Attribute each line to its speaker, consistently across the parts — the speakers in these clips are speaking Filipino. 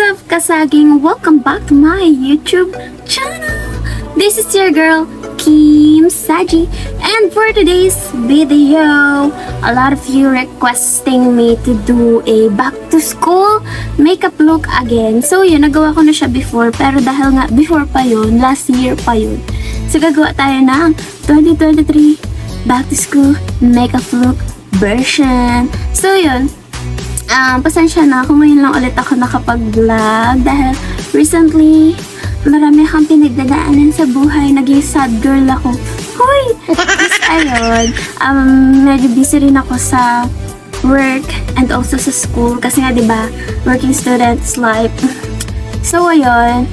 Speaker 1: up, kasaging? Welcome back to my YouTube channel. This is your girl, Kim Saji. And for today's video, a lot of you requesting me to do a back to school makeup look again. So yun, nagawa ko na siya before. Pero dahil nga before pa yun, last year pa yun. So gagawa tayo ng 2023 back to school makeup look version. So yun, pasensya na kung ngayon lang ulit ako nakapag-vlog dahil recently marami akong pinagdadaanan sa buhay. Naging sad girl ako. Hoy! Tapos ayun, medyo busy rin ako sa work and also sa school kasi nga diba, working student's life. So ayun,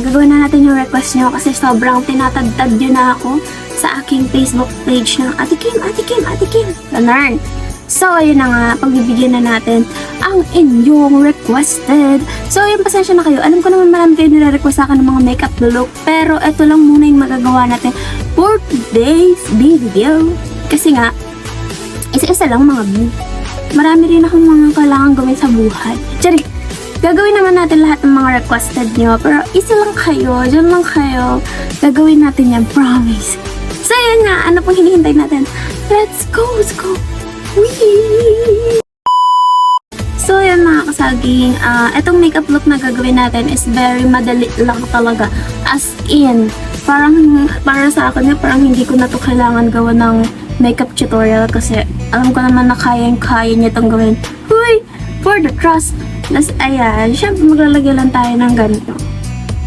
Speaker 1: gagawin na natin yung request nyo kasi sobrang tinatagtad yun na ako sa aking Facebook page ng Ate Kim, Ate Kim, Ate Kim. Learn! So, ayun na nga, pagbibigyan na natin ang inyong requested. So, ayun, pasensya na kayo. Alam ko naman marami kayo nire-request sa akin ng mga makeup look. Pero, ito lang muna yung magagawa natin for today's video. Kasi nga, isa-isa lang mga view. Marami rin akong mga kailangan gawin sa buhay. Tsari, gagawin naman natin lahat ng mga requested nyo. Pero, isa lang kayo, dyan lang kayo. Gagawin natin yan, promise. So, ayun nga, ano pong hinihintay natin? Let's go, let's go. Whee! So yan mga kasaging, itong makeup look na gagawin natin is very madali lang talaga. As in, parang para sa akin, parang hindi ko na to kailangan gawa ng makeup tutorial kasi alam ko naman na kayang-kaya niya itong gawin. Huy! For the trust! Plus, ayan, syempre maglalagay lang tayo ng ganito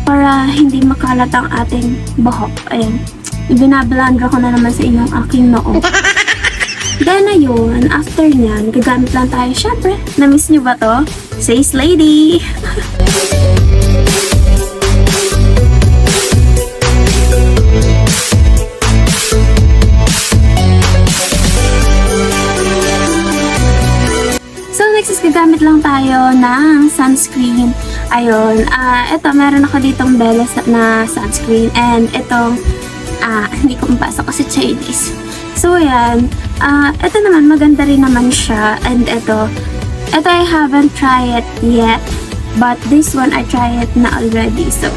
Speaker 1: para hindi makalat ang ating buhok. Ayan, ibinablanda ko na naman sa inyong aking noo. Then na yun, after nyan, gagamit lang tayo. Syempre, na-miss nyo ba to? Says lady! So, next is gagamit lang tayo ng sunscreen. Ayun, eto, meron ako ditong Bella na sunscreen. And itong, hindi ko mapasok kasi Chinese. So, ayan. Ito naman, maganda rin naman siya. And ito I haven't tried it yet. But this one, I tried it na already. So,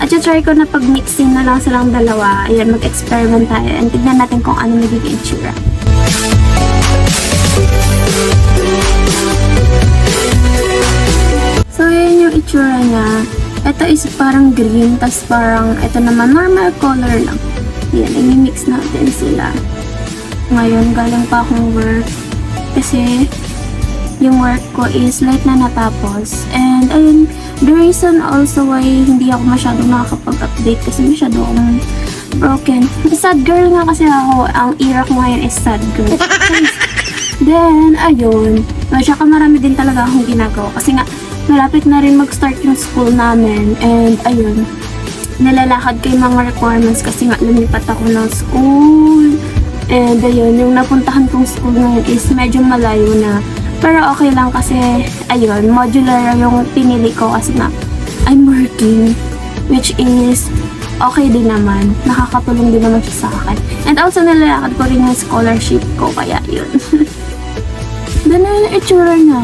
Speaker 1: try ko na pag-mixing na lang silang dalawa. Ayan, mag-experiment tayo. And tignan natin kung ano magiging itsura. So, ayan yung itsura niya. Ito is parang green. Tapos parang, ito naman, normal color lang. Yan, i-mix natin sila. Ngayon, galing pa akong work. Kasi, yung work ko is late na natapos. And, ayun, the reason also why hindi ako masyadong nakakapag-update kasi masyado akong broken. Sad girl nga kasi ako. Ang era ko ngayon is sad girl. Then, ayun. Tsaka marami din talaga akong ginagawa. Kasi nga, malapit na rin mag-start yung school namin. And, ayun. Nalalakad kay mga requirements kasi nga lumipat ako ng school. And ayun, yung napuntahan kong school ngayon is medyo malayo na. Pero okay lang kasi, ayun, modular yung pinili ko kasi nga I'm working. Which is, okay din naman. Nakakatulong din naman siya sa akin. And also, nalalakad ko rin yung scholarship ko, kaya yun. Doon na yung itsura niya.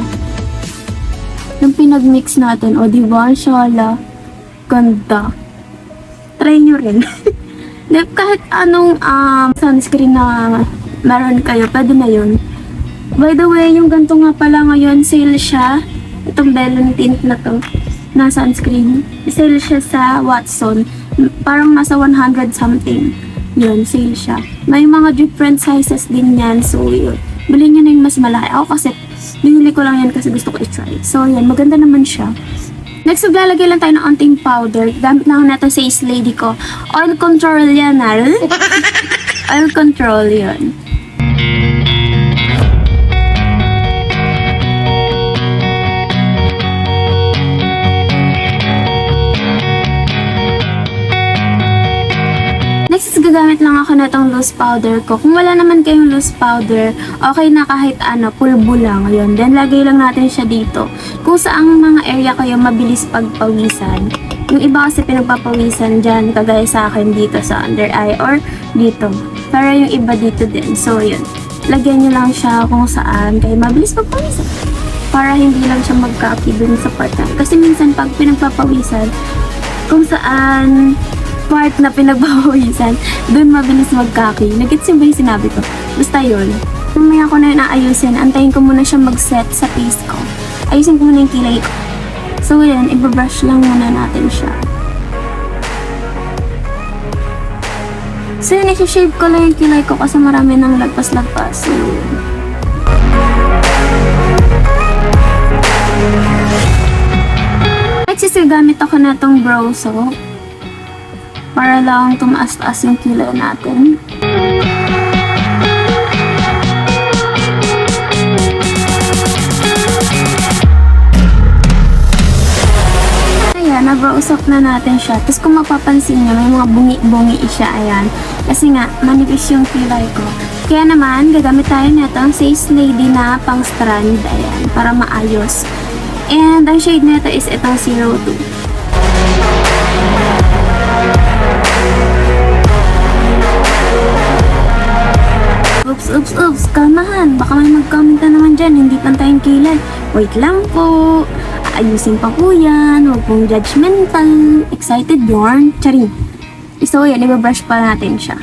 Speaker 1: Yung pinag-mix natin, o diba, shala, ganda. Try nyo rin. Kahit anong sunscreen na meron kayo, pwede na yun. By the way, yung ganito nga pala ngayon, sale siya. Itong Bellon tint na to, na sunscreen. Sale siya sa Watson. Parang nasa 100 something. Yun, sale siya. May mga different sizes din yan. So, yun. Bilhin nyo na yung mas malaki. Ako kasi, binili ko lang yan kasi gusto ko i-try. So, yan. Maganda naman siya. Next, maglalagay lang tayo ng onting powder. Gamit lang natin sa Ace Lady ko. Oil control yan, Oil control yun. Next is gagamit lang ako na itong loose powder ko. Kung wala naman kayong loose powder, okay na kahit pulbo lang. Yun. Then, lagay lang natin siya dito. Kung saang mga area kayo mabilis pagpawisan. Yung iba kasi pinagpapawisan dyan, kagaya sa akin dito sa under eye or dito. Pero yung iba dito din. So, yun. Lagyan nyo lang siya kung saan kayo mabilis pagpawisan. para hindi lang siya magkaki dun sa part na. Kasi minsan pag pinagpapawisan, kung saan part na pinagpapawisan, dun mabilis magkaki. Nagets yung ba yung sinabi ko? Basta yun. Mamaya ko na yun aayusin. Antayin ko muna siya mag-set sa face ko. Ayusin ko muna yung kilay ko. So yun, ibabrush lang muna natin siya. So yun, isi-shave ko lang yung kilay ko kasi marami nang lagpas-lagpas. So yun. Next is gamit ako na itong brow soap para lang tumaas-taas yung kilay natin. Na-brow soap na natin siya. Tapos kung mapapansin nyo, may mga bungi-bungi siya. Ayan. Kasi nga, manipis yung kilay ko. Kaya naman, gagamit tayo nito ang Face Lady na pang strand. Ayan. Para maayos. And ang shade nito is itong 02. Oops. Kalmahan. Baka may mag-comment na naman dyan. Hindi pantay yung kilay. Wait lang po. Ayusin pa po yan. Huwag pong judgmental. Excited yarn. Charing. So yan, ibabrush pa natin siya.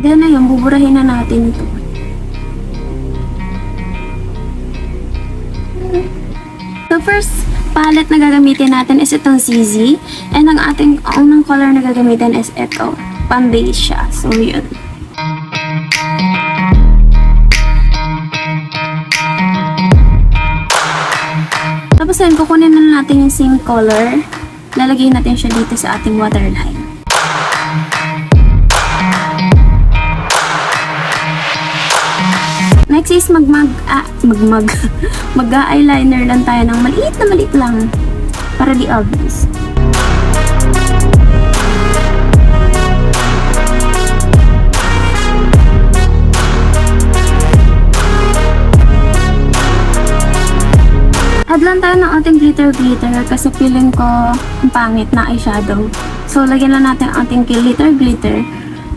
Speaker 1: Then na yun, buburahin na natin ito. So first palette na gagamitin natin is itong CZ. And ang ating unang color na gagamitin is ito. Pang-base siya. So, yun. Tapos, yun, kukunin na natin yung same color. Lalagay natin siya dito sa ating waterline. Next is mag-eyeliner lang tayo ng maliit lang. Para di obvious. Add lang tayo ng ating glitter kasi feeling ko ang pangit na eyeshadow. So, lagyan lang natin ang ating glitter.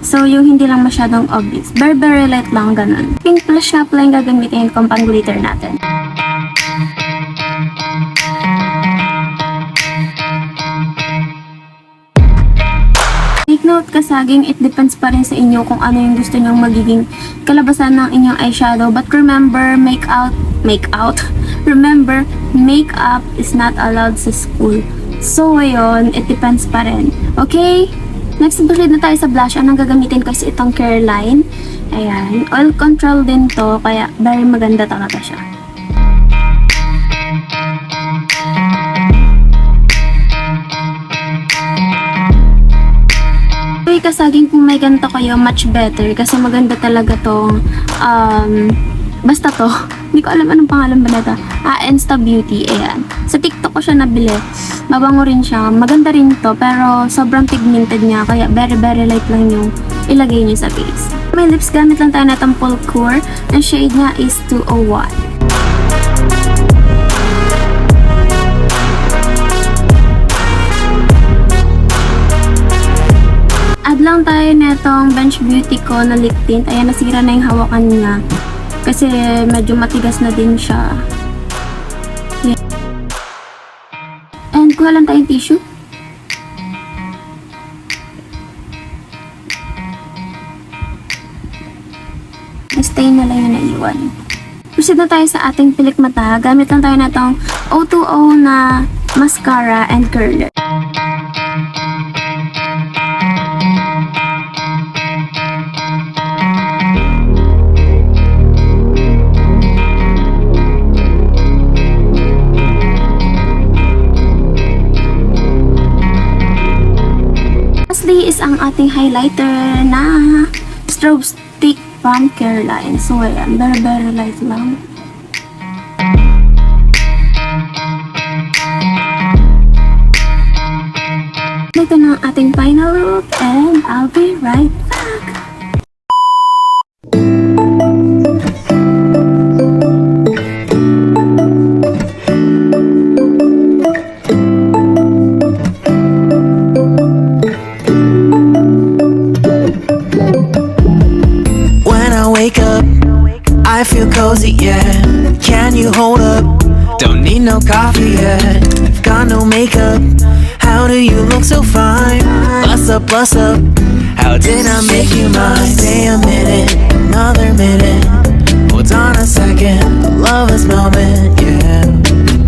Speaker 1: So, yung hindi lang masyadong obvious. Very light lang, ganun. Pink blush shop lang gagamitin kung pang glitter natin. Take note kasaging, it depends pa rin sa inyo kung ano yung gusto nyong magiging kalabasan ng inyong eyeshadow. But remember, remember, makeup is not allowed sa school. So, ayun, it depends pa rin. Okay? Next, proceed na tayo sa blush. Anong gagamitin ko is itong Careline. Ayan. Oil control din to, kaya very maganda talaga siya. Okay, kasaging kung may ganito kayo, much better. Kasi maganda talaga tong, basta to. Hindi ko alam anong pangalan ba nito. Insta Beauty. Ayan. Sa TikTok ko siya nabili. Mabango rin siya. Maganda rin to. Pero sobrang pigmented niya. Kaya very light lang yung ilagay niyo sa face. May lips, gamit lang tayo na itong Pulchure. Ang shade niya is 201. Add lang tayo na itong Bench Beauty ko na lip tint. Ayan, nasira na yung hawakan niya. Kasi medyo matigas na din siya. Yeah. And kuha lang tayong tissue. Stain na lang yung naiwan. Proceed na tayo sa ating pilik mata. Gamit lang tayo na itong O2O na mascara and curler. Is ang ating highlighter na strobe stick from Careline. So, ayan. Very light lang. Ito na ang ating final look and I'll be right back.
Speaker 2: cozy, yeah. Can you hold up? Don't need no coffee yet. I've got no makeup. How do you look so fine? Bust up, bust up. How did I make you mine? Stay a minute, another minute. Hold on a second, the love is moment, yeah.